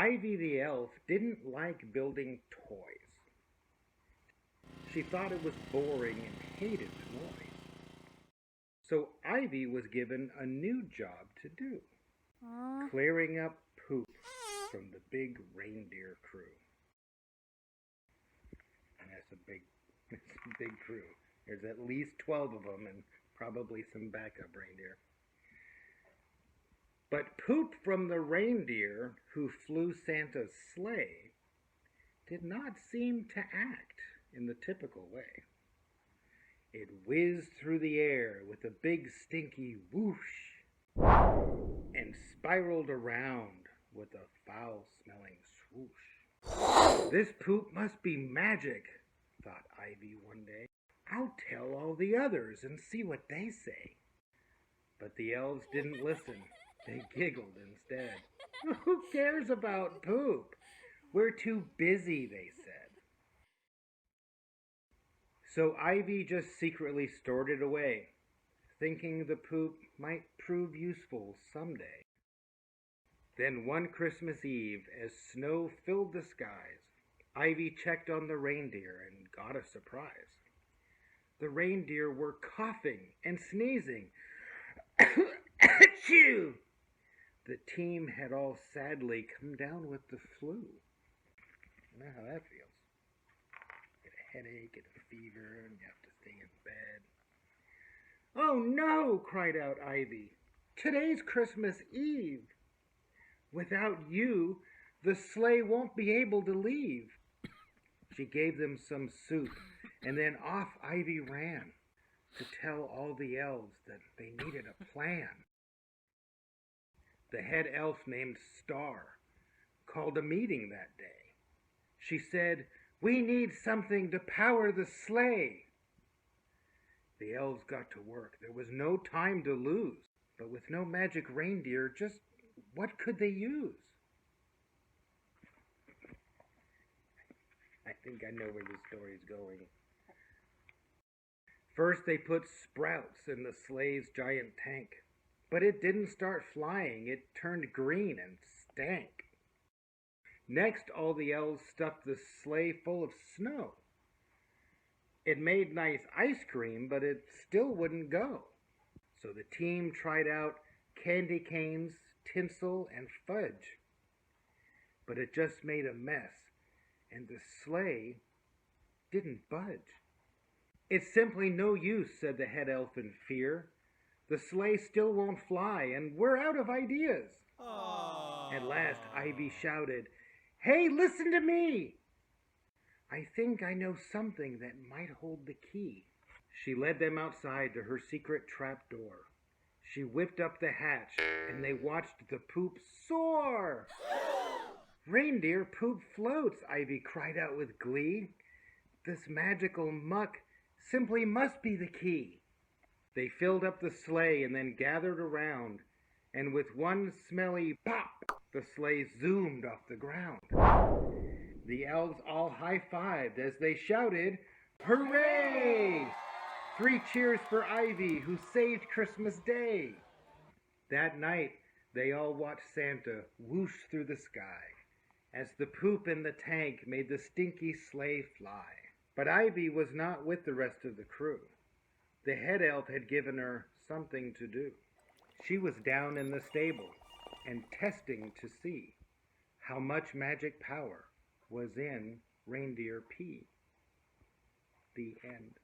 Ivy the elf didn't like building toys. She thought it was boring and hated toys. So Ivy was given a new job to do, clearing up poop from the big reindeer crew. And that's a big crew. There's at least 12 of them and probably some backup reindeer. But poop from the reindeer who flew Santa's sleigh did not seem to act in the typical way. It whizzed through the air with a big stinky whoosh and spiraled around with a foul-smelling swoosh. This poop must be magic, thought Ivy one day. I'll tell all the others and see what they say. But the elves didn't listen. They giggled instead. Who cares about poop? We're too busy, they said. So Ivy just secretly stored it away, thinking the poop might prove useful someday. Then one Christmas Eve, as snow filled the skies, Ivy checked on the reindeer and got a surprise. The reindeer were coughing and sneezing. Achoo! The team had all sadly come down with the flu. You know how that feels. Get a headache, get a fever, and you have to stay in bed. Oh no, cried out Ivy. Today's Christmas Eve. Without you, the sleigh won't be able to leave. She gave them some soup, and then off Ivy ran to tell all the elves that they needed a plan. The head elf named Star called a meeting that day. She said, "We need something to power the sleigh." The elves got to work. There was no time to lose. But with no magic reindeer, just what could they use? I think I know where the story's going. First, they put sprouts in the sleigh's giant tank. But it didn't start flying. It turned green and stank. Next, all the elves stuffed the sleigh full of snow. It made nice ice cream, but it still wouldn't go. So the team tried out candy canes, tinsel, and fudge. But it just made a mess, and the sleigh didn't budge. "It's simply no use," said the head elf in fear. "The sleigh still won't fly, and we're out of ideas." Aww. At last, Ivy shouted, "Hey, listen to me! I think I know something that might hold the key." She led them outside to her secret trap door. She whipped up the hatch, and they watched the poop soar. "Reindeer poop floats," Ivy cried out with glee. "This magical muck simply must be the key." They filled up the sleigh and then gathered around, and with one smelly pop, the sleigh zoomed off the ground. The elves all high-fived as they shouted, "Hooray!" 3 cheers for Ivy, who saved Christmas Day. That night, they all watched Santa whoosh through the sky as the poop in the tank made the stinky sleigh fly. But Ivy was not with the rest of the crew. The head elf had given her something to do. She was down in the stable and testing to see how much magic power was in reindeer pee. The end.